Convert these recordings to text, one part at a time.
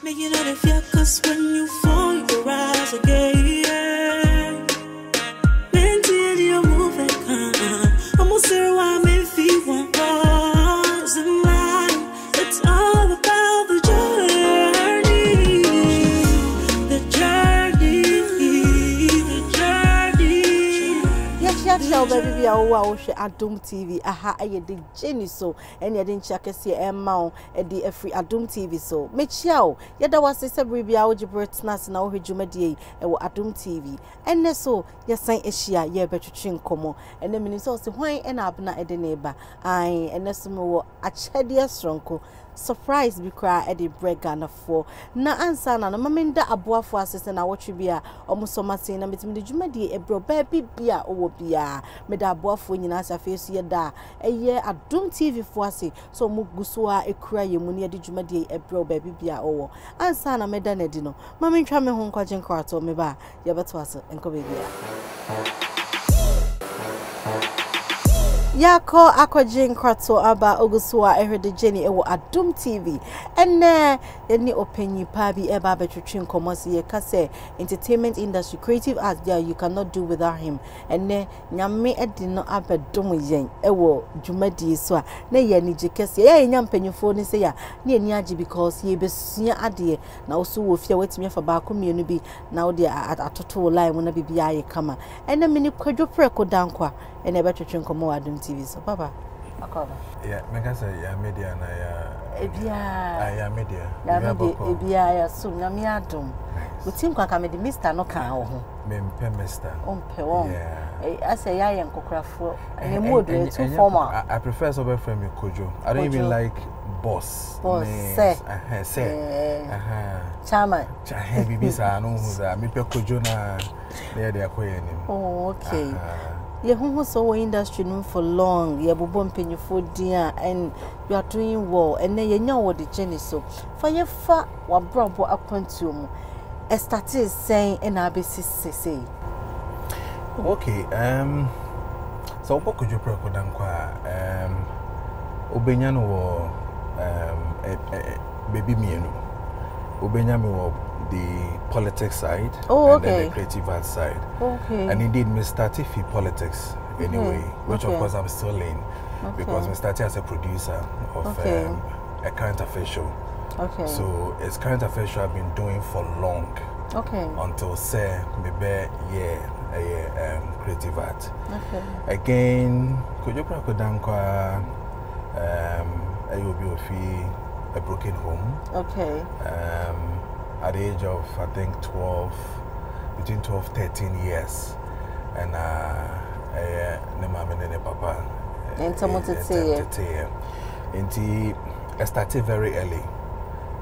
Make you know the fear, cause when you fall, you rise again. Mentally, you move and come. Almost there, why me feel one was in mine. It's all about the journey. The journey. The journey. Yes, baby, we are watch Adum TV. Aha, I did Jenny so, and you didn't check us here, Emma, at the free Adum TV so. Michelle, yet was a baby, I would you birds now, who Jumadi, and Adum TV. And so, yes, Saint Asia, ye better chin como, and the minister was the wine and Abena at the neighbor. I and the more a chedia stronko. Surprise be cry at the Ghana for na answer na maminda aboa for assistant na what be a almost so much na metim de dwumadi e bro baby bia owo bia me da aboa for nyina sa face ye da eye Adum TV for ase so mu guso a ekura ye mu ne de dwumadi e bro baby bia owo answer na me da na di no mami ntwa me ho nkwaje nkwato me ba ye beto ase enko baby Yako akwaje krato aba ogusua ehwede Jenny ewo Adum TV enne any opinion pa bi eba betwetwe nkomosi ye kase entertainment industry creative arts there you cannot do without him enne nyame edi no abedom yen ewo dwumadi so a na ye ni jekese ye nya mpanyufo ni se ya na eni age because ye besua ade na oso wo fia wetimi fa ba ko mienu bi na wo de atoto line na bibia ye kama enne mini Kojo Preko dankwa ene betwetwe nkomo Adum TV so papa akoba yeah mega say ya media na ya ebia ya media ebia ya so na mi adom utim kwa kamedi Mr no kan wo ho mempe Mr ompe wo I say ya yen kokkrafo ne modu too formal I prefer so be from me Kojo I don't even like boss say chama bibi sa no hu za me pe Kojo na there dey akoye ni oh okay ye who so industry no for long ye bobo mpanyufo dia and you are doing well and then ye nya wo de Jenny so for ye fa wa brobo akwantu mu e started saying and abesi say okay so Kojo Preko dankwa obenya no wo baby mienu obenya me wo the politics side and then the creative arts side. Okay. And indeed, me started in politics anyway, which of course I'm still in because me started as a producer of a current affairs show. Okay. So it's current affairs show I've been doing for long. Okay. Until say maybe creative art. Okay. Again, Kojo Preko dankwa a broken home. Okay. At the age of I think between 12 13 years and ne mama ne papa I started very early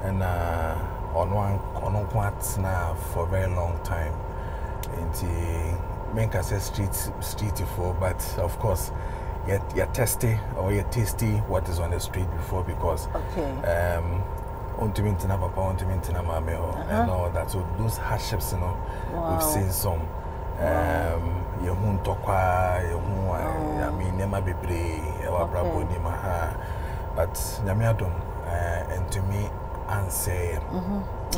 and on quite now for a very long time make us a street for but of course you're tasty or you're tasty what is on the street before because untimintina papa untimintina mame and all that so those hardships we've seen some you hun tokwa you hun I mean nema bebre e wa brabo ni ma but nyame adom and to me answer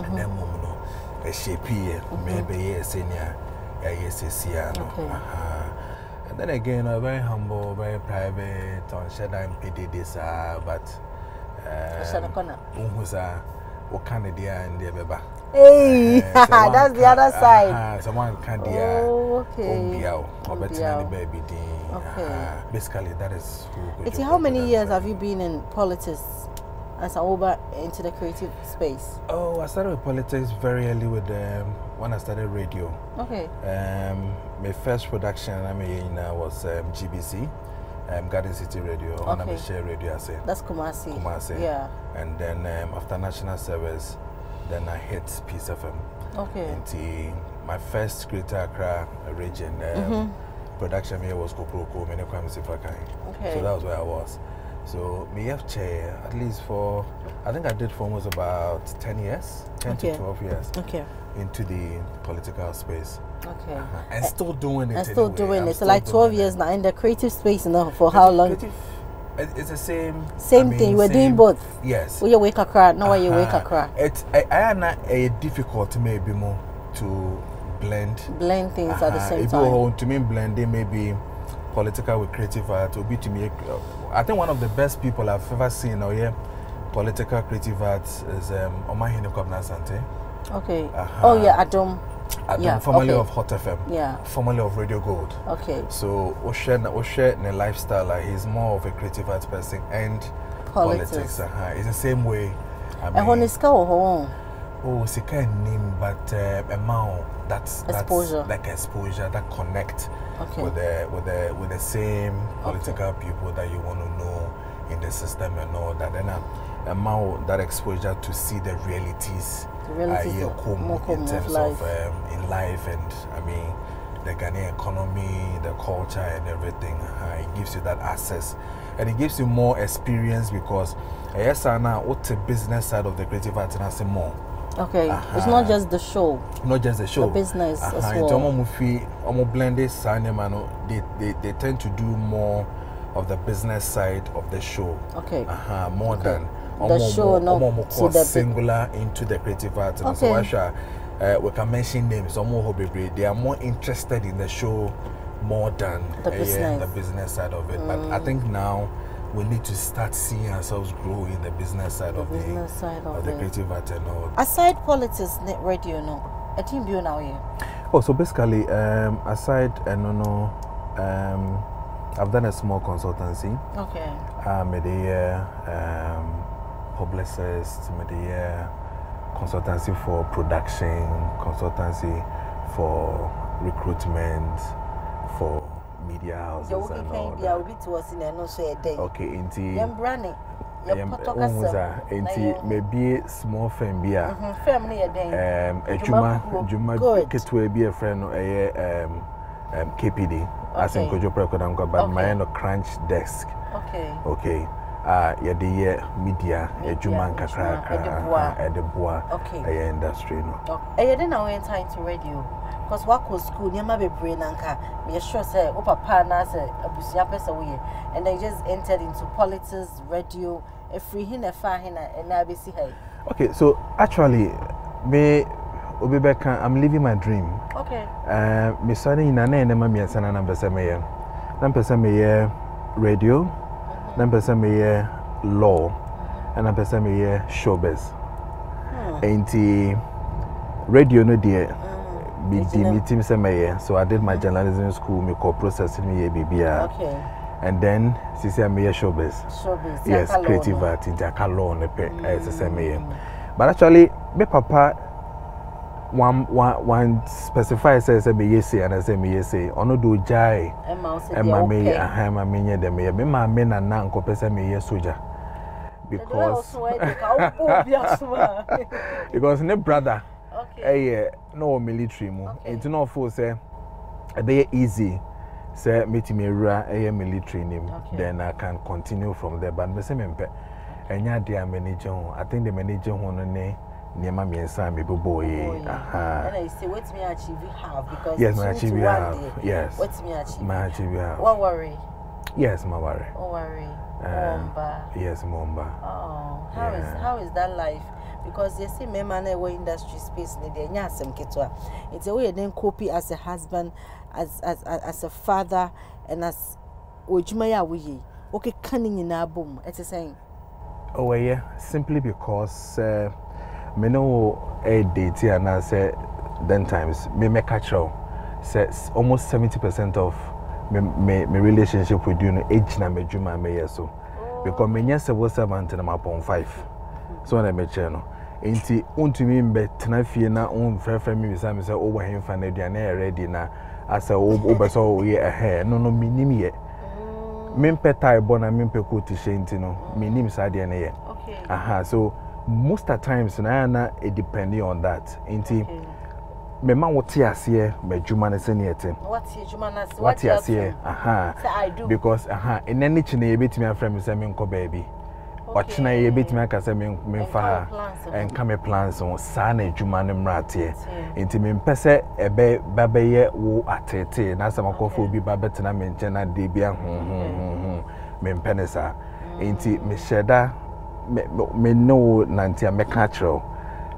and then mum no e shape maybe yes senior yes no and then again very humble very private on shada MPD this but what kind of dear and dear beba? Hey, that's the other side. Someone can dear, or better baby. Basically, that is who. How many years have you been in politics as over into the creative space? Oh, I started with politics very early with when I started radio. Okay. My first production I mean was GBC. Garden City Radio, on a share radio, I say. That's Kumasi. Yeah. And then after national service, then I hit Peace FM. Okay. And my first Greater Accra region production here was Kojo Preko On. Okay. So that was where I was. So me have chair at least for I think I did for almost about 10 years, 10 to 12 years. Okay. Into the political space. Okay. And still doing it. And still doing it. So like 12 years now in the creative space now for how long? It's the same. Thing. We're doing both. Yes. We wake a cry. No, you wake a cry. It's a difficult maybe more to blend things at the same time. To me, blending maybe political with creative art will be to me. I think one of the best people I've ever seen political creative art is Omahine Kwabena Asante. Okay. Oh yeah, Adom, formerly of Hot FM. Yeah. Formerly of Radio Gold. Okay. So Oshe ne lifestyle, he's more of a creative art person and politics. It's the same way. Oh, sika name, but amount that's exposure. Like exposure that connect with the same political people that you want to know in the system and all that. And amount that exposure to see the realities in terms of in life, and I mean the Ghanaian economy, the culture and everything. It gives you that access, and it gives you more experience because yes, now what's the business side of the creative arts and I say more. Okay, it's not just the show. Not just the show. The business as well. They tend to do more of the business side of the show. Okay. More than the show, not singular into the creative arts. Okay. So we can mention names. They are more interested in the show more than the business side of it. But I think now we need to start seeing ourselves grow in the business side of the creative art and all. Aside politics, net radio, no. A team you now here. Oh, so basically, aside I've done a small consultancy. Okay. Publicist, consultancy for production, consultancy for recruitment, for media houses and all that. Okay, maybe small firm beer. Be a friend KPD, as in Kojo Preko On, but my crunch desk. Okay. Media, Juman Kakra, Edeboa, industry. I didn't know time to radio. Because what was school, you might be brain and car. Me sure say, Papa Nasa, a busia away. And I just entered into politics, radio, a free hin, a far hin, and I be see her. Okay, so actually, I'm living my dream. Okay. Me starting in an enema, me and Sana number 7 radio, number 7 law, and number 7 showbiz. Ain't radio no dear. So I did my journalism school, me co-processing me BBR. Okay. And then I'm here showbiz. Yes, creative art, law, but actually, me papa one specify says me yes and I say me yes. Ono do jai. Emma me ahama me dem me ma me na na nko pese me yes soja. Because ne brother no military mu. It's not for say be easy. Say meet me military name. Then I can continue from there. But me say me mpe. Enya dia manager. I think the manager hono ne Nema me and me boy. And I say, what's me achieve you have? Because yes, my achieve you have. Yes. What's me achieve? My achieve you have. What worry? Yes, my worry. Oh, worry. Yes, Momba. Oh, how is that life? Because you see, me man, we industry space need the nyasem kitwa. It's a way then copy as a husband, as a father, and as ojumaya we. Okay, cunning in our boom. It's a saying. Oh yeah, simply because. Me know a date and I say then times me catch says almost 70% of me relationship with you age na me juma me so because me nya civil servant na ma pon 5 so na me che no enti untumi mbe tena fie na frefre me bisa me say o wa hemfa na aduane ready na asa o beso ye no minim ye me mpetai bona me mpeko t-shirt no minim sa de na ye so most of the times na it depending on that. Inti me man what here me juma na se niete. What here? Say I do. Because in any chine ye betimi afrem say me nko baby. Ochina ye betimi aka say me fa and come plans on sa na juma na mrate. Inti me mpese ebe babeye wo atete na sama kofo bi babetena me nche na de bia me penesa enti me sheda me no nantia me catch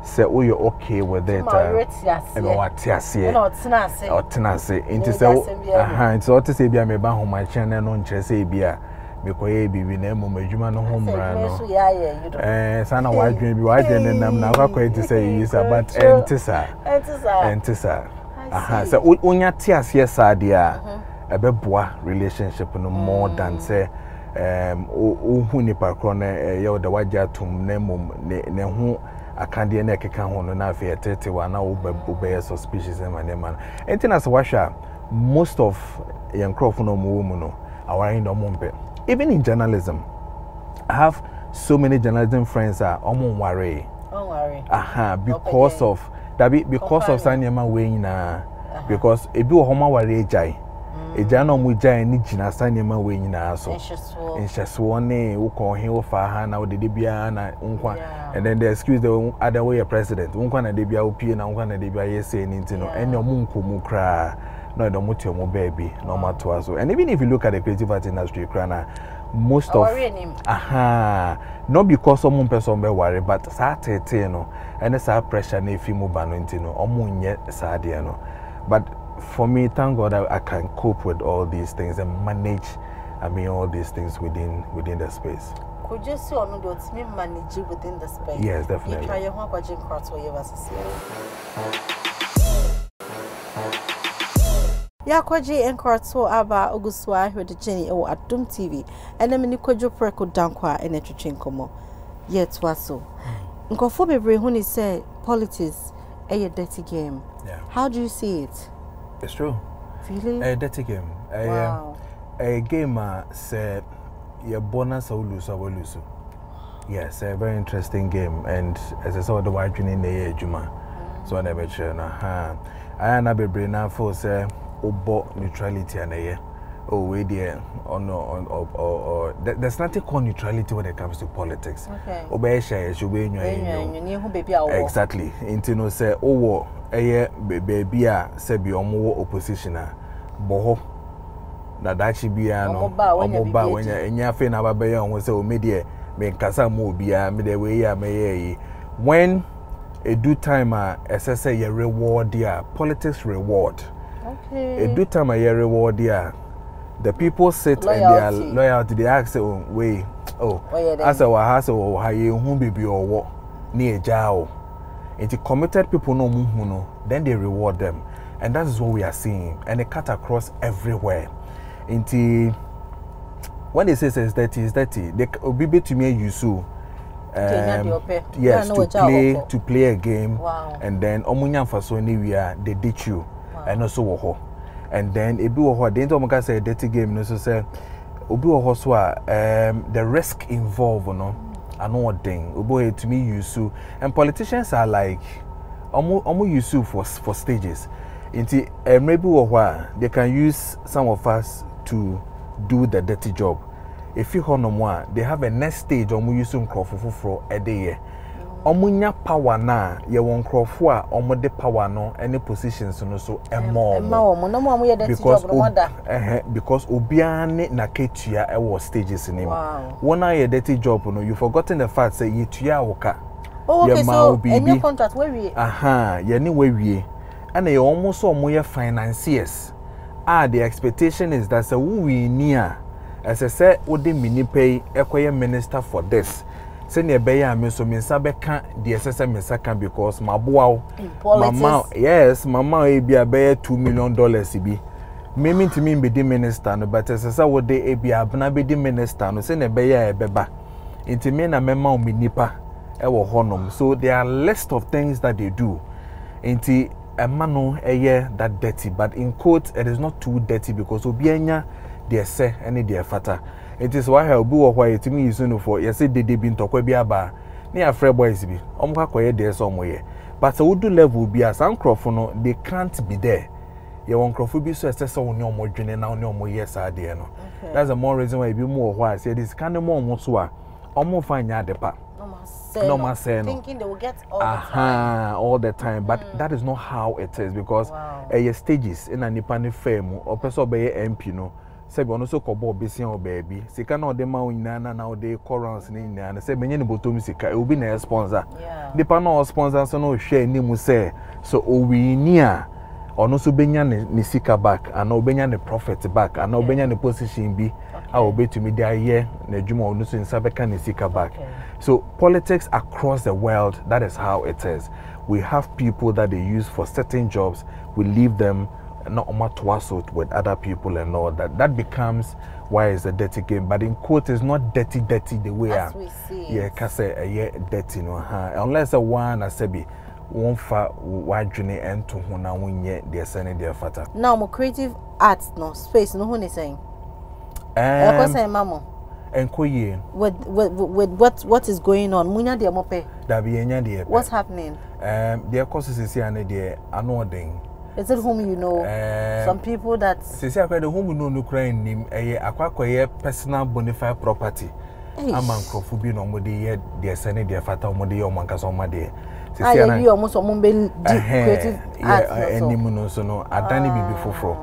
say oh you okay with it e be what ase no tenase enti say it's what say bia me ba ho ma channel no nche say bia because bibi na emu adwuma no ho mra no sana wadwen bi wadwen nam na akwa to say is about entisa so onya ti ase saade a ebeboa relationship no more than say hu ni pakro na ye da wagya tum na mum ne ho akande na keka ho no na afi etete wa na obey suspicious man entina so wahwa most of young crop no mu no awari no mumpe. Even in journalism, I have so many journalism friends are worry. Because of that, because of Sanyama weighing because a bit of Homa worry jai. A jano mujai ni jina Sanyama weighing so. In Shaswane, who call him Fahana or the Dibiana, and then they excuse the other way a president. Unkwana Debia OP and Unkwana Debia saying Intino, and your Munku Mukra. No, don't move your baby, no matter what. And even if you look at the creative art industry, most of not because someone person be worry, but you know, and it's our pressure if you move into no, but for me, thank God I can cope with all these things and manage. I mean, all these things within the space. Could you see on the manage within the space? Yes, definitely. You try your home watching crowds for your Yakoji Enkorto aba oguswa hwede Jenny ewo Adum TV ene me ni Kojo Preko dankwa ene twetwenkomo yetwa so nkofo bebre hu ni say politics a dirty game. Yeah. How do you see it? It's true. Really? A dirty game. A game say your bonus or lose. Yes, a very interesting game, and as I saw the white in the Juma, so I never sure na I na bebre na for say obo neutrality and we there or there's nothing called neutrality when it comes to politics. Okay. Obey share should be exactly. Into no say baby say be opposition boho na dachi bia no omoba when enya fe na baba ya won say o media me nkasa mo bia me the way ya me when a do time say your reward there politics reward. Okay. A do time a year reward there. The people sit and they are loyalty. They ask, oh, wait, as a wahasa or how you whom be or what near Jao. And the committed people no muhuno, then they reward them. And that is what we are seeing. And they cut across everywhere. Into when they say it's dirty, they be to me you so. Yes, to play a game. Wow. And then omunya faso anywhere they ditch you. And also woho, and then ebi woho. The internet say dirty game. No, so say obi woho so the risk involved, no, another thing. Obi to me use and politicians are like omu use for stages. Inti maybe woho they can use some of us to do the dirty job. If you hono they have a next stage omu use for a day. Omunya power na ye won krofo a omode power no any positions no so emo because obiane na ketua e wo stages ni wona ye dirty job no you forgotten the fact say yetua woka okay so any contract we ye ni we and ye almost omo financiers the expectation is that say we near as I say odi mini pay ekoye minister for this. Senior Bayer, Miss Sabeka, the SSM Misaka, because my boy, Mama, yes, Mama, be a bear $2 million. Be meaning to me be the minister, but as I would they be a Bnabi minister, no send a Bayer beba. Into me and a memo minipa, ever honum. So there are list of things that they do. Into a mano a year that dirty, but in quotes, it is not too dirty because Obianya, dear say, any dear fatter. It is why I will why to me is no for yes, they been to Quebiaba near Fred Boys be quiet there somewhere. But I would do level be as uncrophone, they can't be there. You won't be so assessor on your more journey now, no more yes, I dear no. That's a more reason why you be more why I say this kind of more Mosua, almost fine ya depa. No more thinking they will get all the time. But that is not how it is because stages in a Nipani fame or person by MP no. Sabi ono so kobo besia o baby sika na ode ma onyina na ode corals ni nyina na se menye ne botom sika e obi na sponsor nipa na o sponsor so no hwe animu se so owini a ono so benya ne sika back ana obenya ne profit back ana obenya ne position bi a obetumi dia ye na adwuma ono so nsa beka ne sika back. So politics across the world, that is how it is. We have people that they use for certain jobs, we leave them not matwasot with other people and all that. That becomes why it's a dirty game. But in quote, it's not dirty the way we see. Yeah, cause dirty no unless a one asebi won't fa wajune and to huna winye their sending their fata. Now more creative arts no space no one saying. Mamo. With what is going on? Munya de mope. What's happening? Their causes is here and there anoding. Is it whom you know? Some people that say I the whom you know Ukraine name a personal bonafide property. I'm uncrofu be no modi their sending their fata modi or mankasoma de. I you almost creative art. Any mono so no adani be before.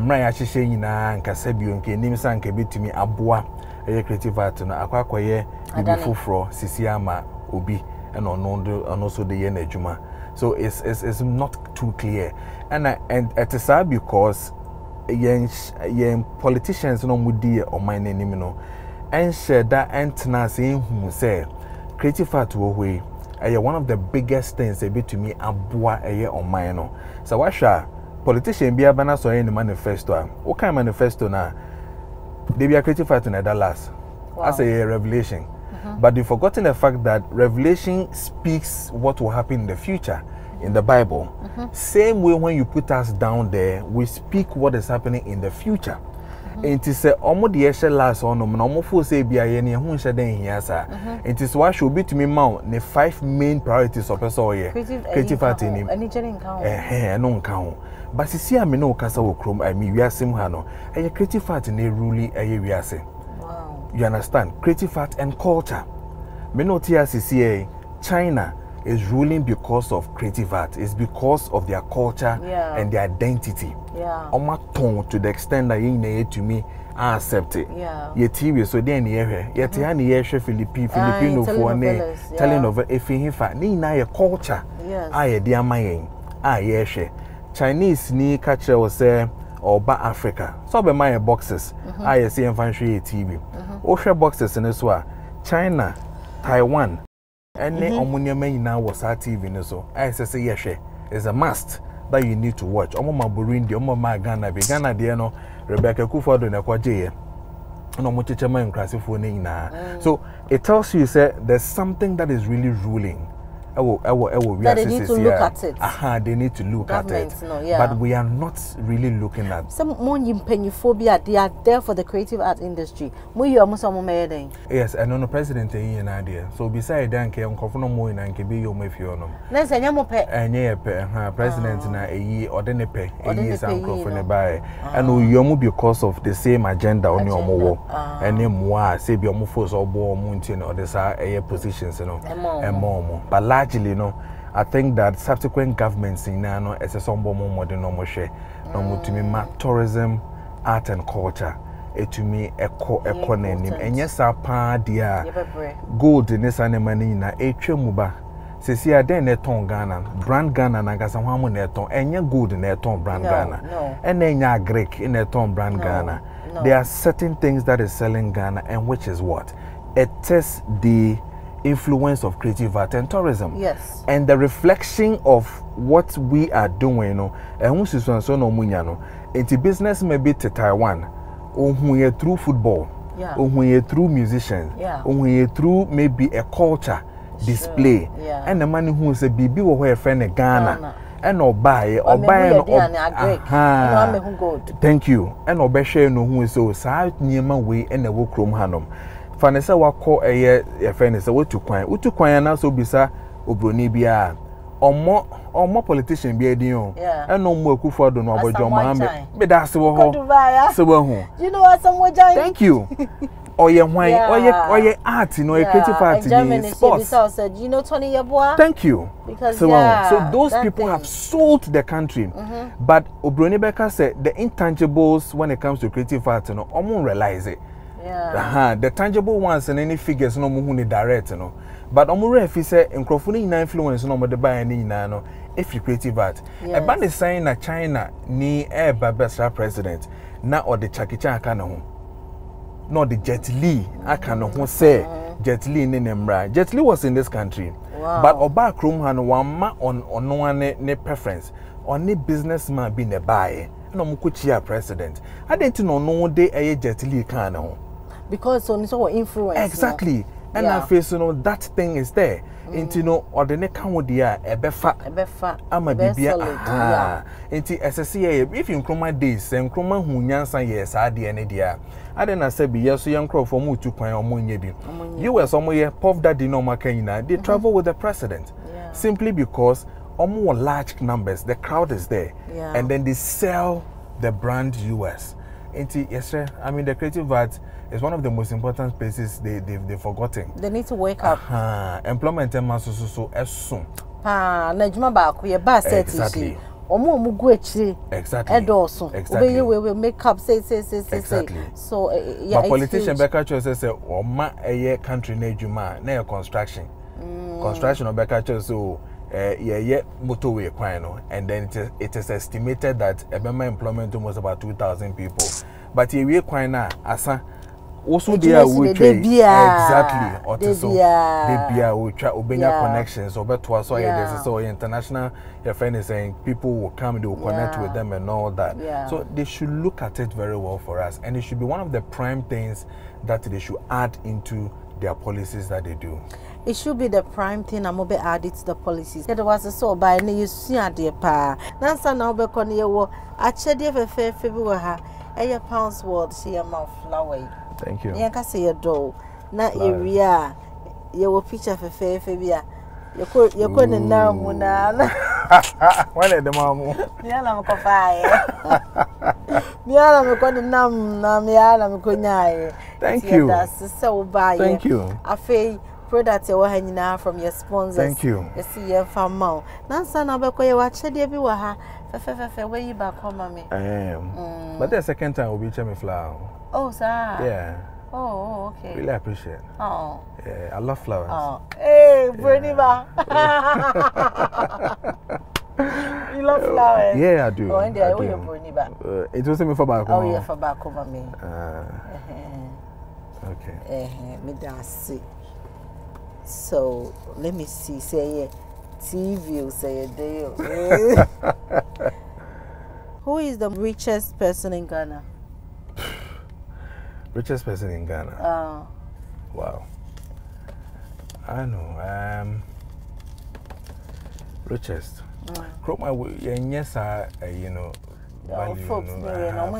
Mra ya hihye nyina nkasabio nke nim sanka betumi aboa creative art no akwakoye bibi foforo sisi ama obi and ono so de ye na adwuma. So it's not too clear and it is because yen politicians no mudi o man anim no and share that entna say hu say creative art wo hwe one of the biggest things e betumi aboa o man no. So what sha politician be Abena so in the manifesto. What kind of manifesto na? They be a creative art in the last. That's a revelation. But they've forgotten the fact that Revelation speaks what will happen in the future in the Bible. Same way when you put us down there, we speak what is happening in the future. And it is almost the actual last on no more for say be a year who shall then here, sir. It is what should be to me mount the 5 main priorities of us all year. Creative art in him. No count. But see, I mean, no casa will chrome. I mean, we are sim hano. A creative art in a really a we are saying. Wow. You understand? Creative art and culture. Me no TRCCA, China is ruling because of creative art. It's because of their culture and their identity. Oma tongue to the extent that you need to me accept it. Ye TV so then here. Ye tiani ye Filipino for ne telling of if he fact ni na your culture. Aye dear my ye Chinese ni catcher was say or ba Africa. So be my boxes. I see infantry TV. Osha boxes in this one. China, Taiwan, and the Omunia now was our TV so. I say yes, it's a must that you need to watch. Oma Burundi, Oma Ghana, Ghana Diano, Rebecca Kuford and Aquaje. No much chairman classifying. So it tells you say there's something that is really ruling. That they need to look at it. They need to look at it. No, but we are not really looking at. Some more phobia, they are there for the creative art industry. Yes, and on the president an idea. So beside Danke, Uncle no more in Anke be your mafiono. Let's say president na a ye or then a pay a year's uncle for nearby. And you because of the same agenda on your more and then moi, say be almost or more mountain or the positions and more. But largely, I think that subsequent governments in Nano as a sombo more than normal share. No to me, tourism, art and culture. To me, eco name. And yes, our pa dear gold in this animal na a tremuba. Says here, then a ton Ghana, brand Ghana, and I got some harmon neton, and your gold in a ton brand Ghana, and then ya Greek in a ton brand Ghana. There are certain things that is selling Ghana, and which is what? It is the influence of creative art and tourism. Yes. And the reflection of what we are doing, and which is so no munyano. Into business maybe to Taiwan, or through football, or through musicians, or through maybe a culture display. And the money who say BB or where friend Ghana. And or buy thank you. And or share no who is so sad near my way and the work room hanum. Fanessa wa call a year friend is a way to quine. Utu quine now so bisa Obronibia or more politician be a deal. And no more coup for don't know about John Mohammed. But that's so you know what some more thank you. or your wine, or your art, you know, a creative art in sports. Said, you know, Tony Yabua. Thank you. Because so those people have sold the country. But Obroni Beka said the intangibles when it comes to creative art, you know, I won't realize it. The tangible ones and any figures no more direct, you know. But Omure if he said microphone influence no more the buy any no if you creative art. A band is saying that China ni best president na or the Jackie Chan kana not the Jet Li akana ho say Jet Li ne nemra. Jet Li was in this country. Wow. But Oba Krum han one ma on one ne preference on the businessman being a buy no mukuchia president. I didn't know no day a Jet Li kana because on so influence. Exactly. And I feel you know that thing is there. Into no or the next one dia ebefa ama bibia into SSCA if you croma days and croma hu nyansa yes ade ene dia ade na say be yes young crop for mu 2 kwan omonye bi US omoye puff daddy no maka nyina they travel with the president simply because omo large numbers the crowd is there and then they sell the brand US into yes sir I mean the creative art is one of the most important places they've forgotten. They need to wake up. Employment and so soon. Najma ba ku ye ba set exactly. Omo gu echi. Exactly. Edoso. Exactly. We make up say. Exactly. So but politician Becca chose say oma eye country na ejuma na construction. Construction Becca chose so motorway kwan no and then it is estimated that Abena employment was about 2,000 people. But we kwan na asa also there we exactly or so they be we try obenya connections over to us so there's so international your friend is saying people will come they will connect with them and all that so they should look at it very well for us and it should be one of the prime things that they should add into their policies that they do. It should be the prime thing I'm be added to the policies. There was a so by any you see at the pa nansa now be kon ye wo a chede fe bi wa ha e pounds world see your mouth flower. Thank you. Yeah, say your door. Na area. You will picture for fair fabia. You could now muna. One of the mamu. Miana Mokofai. Miana Mokonam, Namiana Mkunyai. Thank you. That's so by. Thank you. I feel product you're hanging now from your sponsors. Thank you. You see your farm now. Nansa Nabako, you watch a dear where you back home, mommy. I am. But the second time will be chemi flower. Oh, sir. Yeah. Oh, okay. Really appreciate it. Oh. Yeah, I love flowers. Oh. Hey, Bruniba. You love flowers? Yeah, I do. Oh, and I owe you Bruniba. It was me for back home. Oh, yeah, for back home, me. Okay. Me that's see. So, let me see. Say TV, say a day. Who is the richest person in Ghana? Richest person in Ghana. Wow. I know. Richest. Yes, you know. Folks, now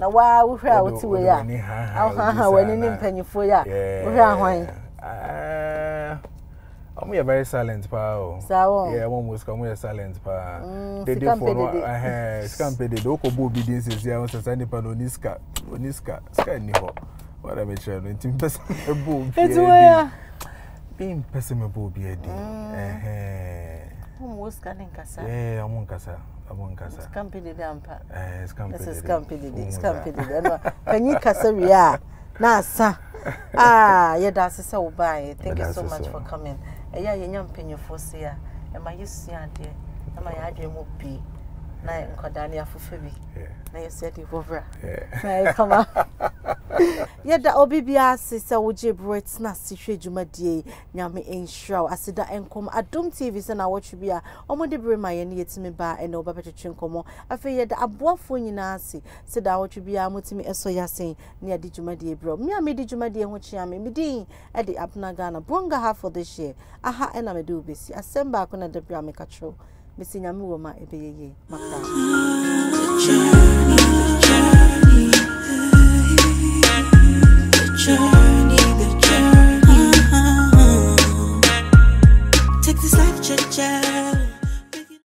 why we hear what we are. When in penny for ya. We are very silent, pal. Yeah, one was come silent, pal. They did for scampi the local booby disease. Yeah, was a sandy panoniska, sky niho. What I'm saying, in person, a boob. It's where being pessimable be a day. Who was scanning Cassa? Yeah, I'm on Cassa. Scampi the damper. Scampi. Can you Cassaria? Nasa. Yeah, that's so bye. Thank you so much for coming. Yeah, you young penny for say, and my use dear, and my idea will be night and Cordania for Phoebe. Now you said it over. Yeah, come on. Yeah, the OBBR sister would jib Brits nasty trade you my dear, Yammy ain't shroud. I said that and come at Doom TV and I watch you be a almost bring my near to me bar and over to Chincomo. I fear that a boy for you Nancy said I watch you be a mutimi so ya saying near did you my dear bro. Me, I made did you my dear what you am me dean at the Abena Ghana. Bronga half for this year. Aha, and I do busy. I send back on the Bramika show. Missing a movement, a baby.